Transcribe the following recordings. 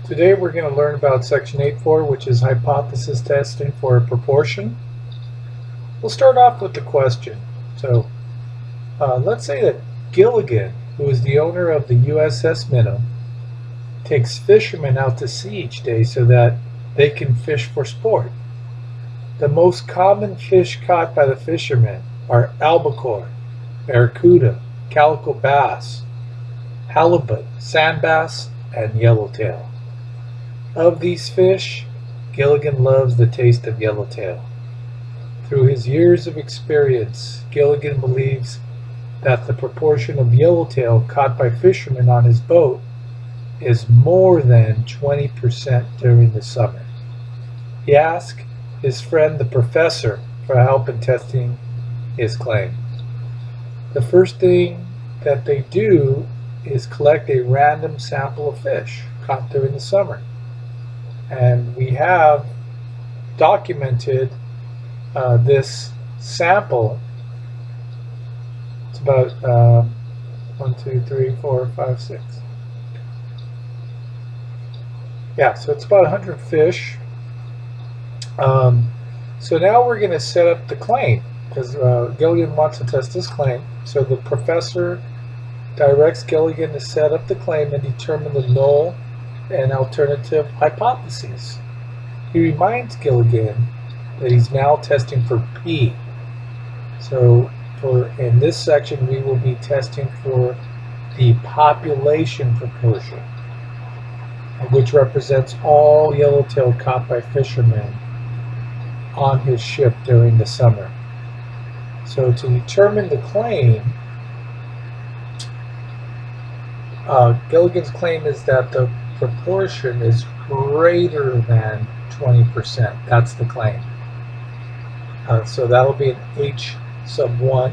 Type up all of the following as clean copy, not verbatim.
Today we're going to learn about Section 8.4, which is hypothesis testing for a proportion. We'll start off with the question. Let's say that Gilligan, who is the owner of the USS Minnow, takes fishermen out to sea each day so that they can fish for sport. The most common fish caught by the fishermen are albacore, barracuda, calico bass, halibut, sand bass, and yellowtail. Of these fish, Gilligan loves the taste of yellowtail. Through his years of experience, Gilligan believes that the proportion of yellowtail caught by fishermen on his boat is more than 20% during the summer. He asked his friend the professor for help in testing his claim. The first thing that they do is collect a random sample of fish caught during the summer. And we have documented this sample. It's about 1, 2, 3, 4, 5, 6. Yeah, so it's about 100 fish. So now we're going to set up the claim because Gilligan wants to test this claim. So the professor directs Gilligan to set up the claim and determine the null and alternative hypotheses. He reminds Gilligan that he's now testing for P. So in this section we will be testing for the population proportion, which represents all yellowtail caught by fishermen on his ship during the summer. So to determine the claim, Gilligan's claim is that the proportion is greater than 20%. That's the claim. So that'll be an H sub 1.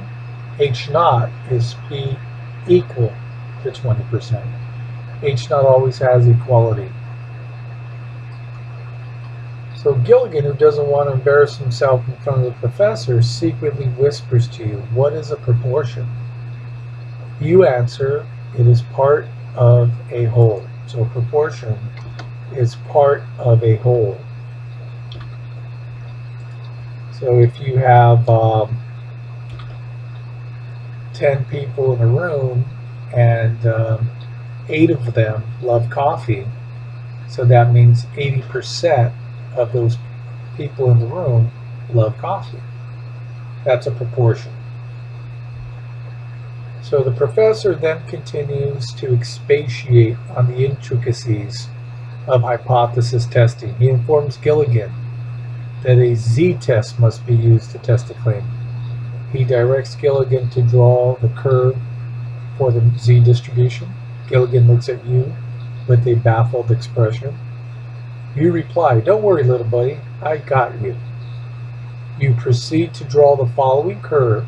H naught is P equal to 20%. H naught always has equality. So Gilligan, who doesn't want to embarrass himself in front of the professor, secretly whispers to you, what is a proportion? You answer, it is part of a whole. So proportion is part of a whole. So if you have 10 people in a room and 8 of them love coffee, so that means 80% of those people in the room love coffee. That's a proportion. So the professor then continues to expatiate on the intricacies of hypothesis testing. He informs Gilligan that a z-test must be used to test the claim. He directs Gilligan to draw the curve for the z-distribution. Gilligan looks at you with a baffled expression. You reply, don't worry, little buddy, I got you. You proceed to draw the following curve.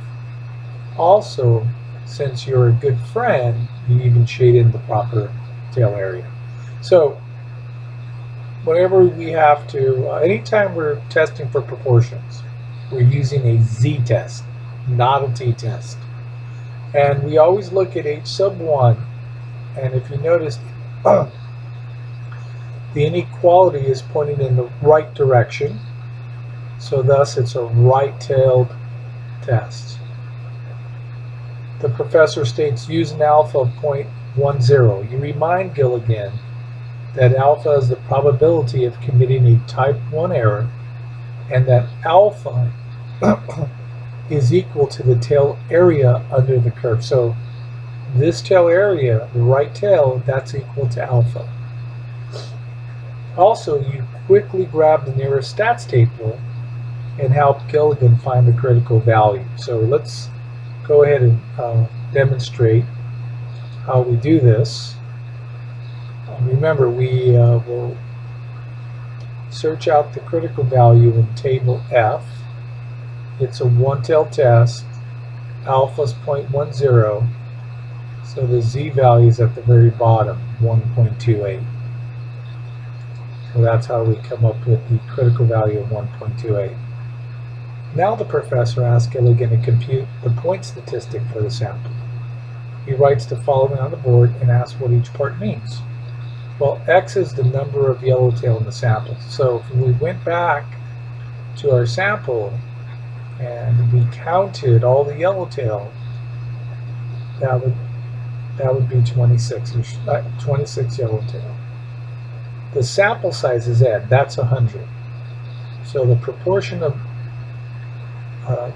Also, since you're a good friend, you even shade in the proper tail area. So whenever we have to, anytime we're testing for proportions, we're using a z-test, not a t-test. And we always look at H sub 1, and if you notice, the inequality is pointing in the right direction, so thus it's a right-tailed test. The professor states use an alpha of 0.10. You remind Gilligan that alpha is the probability of committing a type 1 error and that alpha is equal to the tail area under the curve. So this tail area, the right tail, that's equal to alpha. Also, you quickly grab the nearest stats table and help Gilligan find the critical value. So let's go ahead and demonstrate how we do this. Remember, we will search out the critical value in table F. It's a one-tail test. Alpha is 0.10. So the z value is at the very bottom, 1.28. So that's how we come up with the critical value of 1.28. Now the professor asks Gilligan to compute the point statistic for the sample. He writes the following on the board and asks what each part means. Well, X is the number of yellowtail in the sample. So if we went back to our sample and we counted all the yellowtail, that would be 26 yellowtail. The sample size is N, that's 100. So the proportion of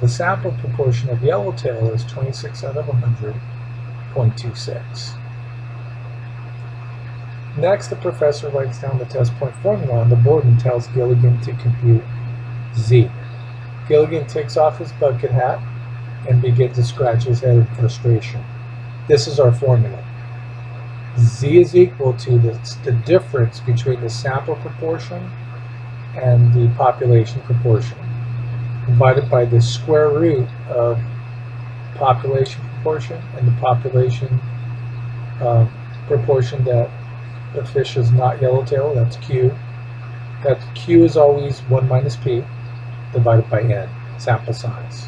the sample proportion of yellowtail is 26 out of 100.26. Next, the professor writes down the test point formula on the board and tells Gilligan to compute Z. Gilligan takes off his bucket hat and begins to scratch his head in frustration. This is our formula. Z is equal to the difference between the sample proportion and the population proportion, divided by the square root of population proportion and the population proportion that the fish is not yellowtail, that's Q. That Q is always 1 minus P divided by N, sample size.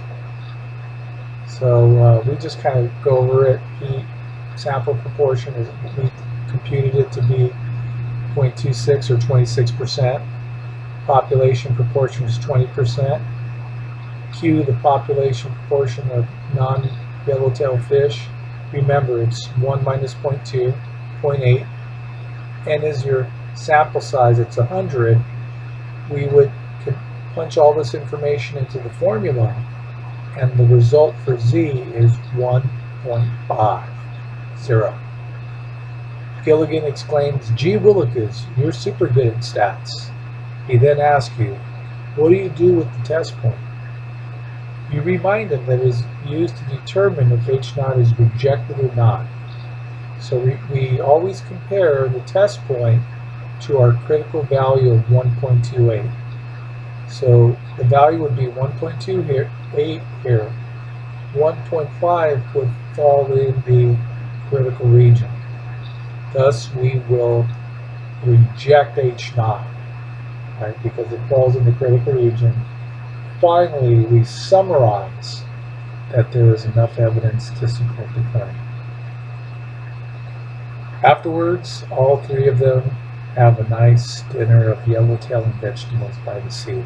So we just kind of go over it. P sample proportion, we computed it to be 0.26 or 26%. Population proportion is 20%. Q, the population proportion of non-yellowtail fish. Remember, it's 1 minus 0.2, 0.8. N is your sample size, it's 100. We would punch all this information into the formula, and the result for Z is 1.50. Gilligan exclaims, "Gee willikers, you're super good at stats." He then asks you, what do you do with the test point? You remind him that it is used to determine if H0 is rejected or not. So we always compare the test point to our critical value of 1.28. So the value would be 1.28 here. 1.5 would fall in the critical region. Thus, we will reject H0, right, because it falls in the critical region. Finally, we summarize that there is enough evidence to support the claim. Afterwards, all three of them have a nice dinner of yellowtail and vegetables by the sea.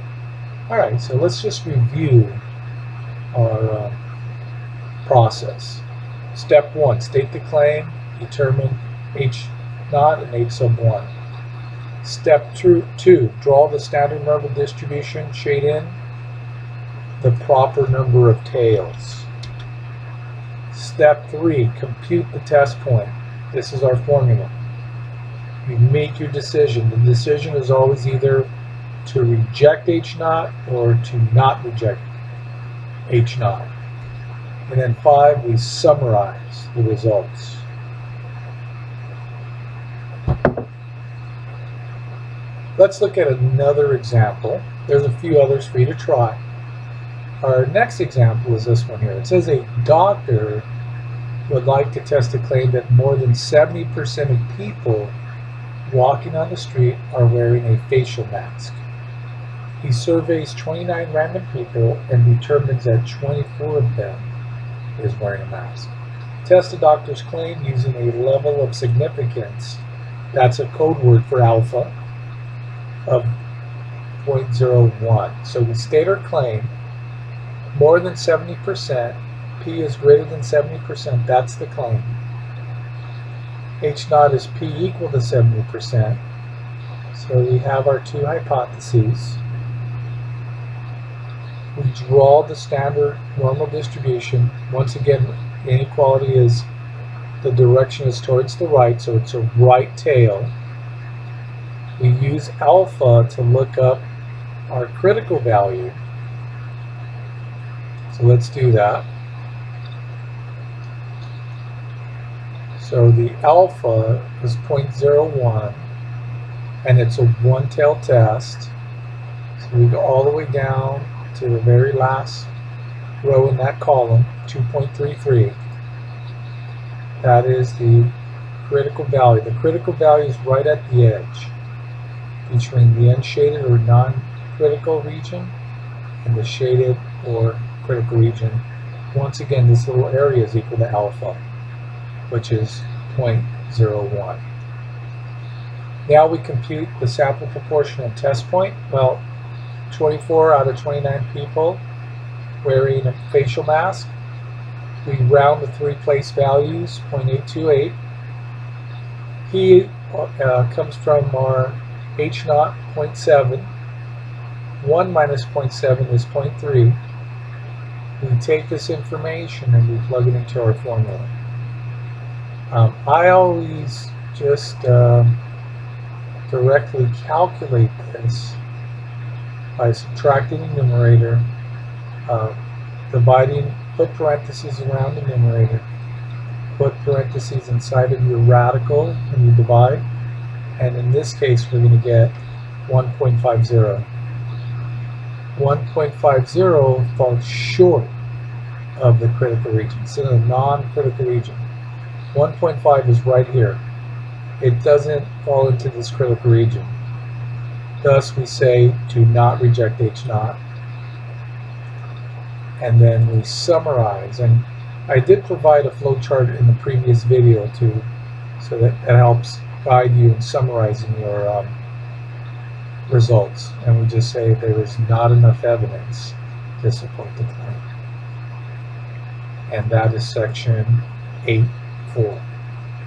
All right, so let's just review our process. Step 1, state the claim, determine H0 and H sub 1. Step 2, draw the standard normal distribution, shade in the proper number of tails. Step 3, compute the test point. This is our formula. You make your decision. The decision is always either to reject H0 or to not reject H0. And then 5, we summarize the results. Let's look at another example. There's a few others for you to try. Our next example is this one here. It says a doctor would like to test a claim that more than 70% of people walking on the street are wearing a facial mask. He surveys 29 random people and determines that 24 of them is wearing a mask. Test the doctor's claim using a level of significance, that's a code word for alpha, of 0.01. So we state our claim, more than 70%, P is greater than 70%, that's the claim. H0 is P equal to 70%. So we have our two hypotheses. We draw the standard normal distribution. Once again, inequality is the direction is towards the right, so it's a right tail. We use alpha to look up our critical value. So let's do that. So the alpha is 0.01, and it's a one-tail test. So we go all the way down to the very last row in that column, 2.33. That is the critical value. The critical value is right at the edge between the unshaded or non-critical region and the shaded or critical region. Once again, this little area is equal to alpha, which is 0.01. Now we compute the sample proportion and test point. Well, 24 out of 29 people wearing a facial mask. We round the three place values, 0.828. P comes from our H naught, 0.7. 1 minus 0.7 is 0.3. We take this information and we plug it into our formula. I always just directly calculate this by subtracting the numerator, dividing, put parentheses around the numerator, put parentheses inside of your radical when you divide, and in this case we're going to get 1.50. 1.50 falls short of the critical region. It's in a non-critical region. 1.5 is right here. It doesn't fall into this critical region. Thus we say to not reject H naught. And then we summarize. And I did provide a flowchart in the previous video too, so that it helps guide you in summarizing your results. And we just say there is not enough evidence to support the claim. And that is section 8.4.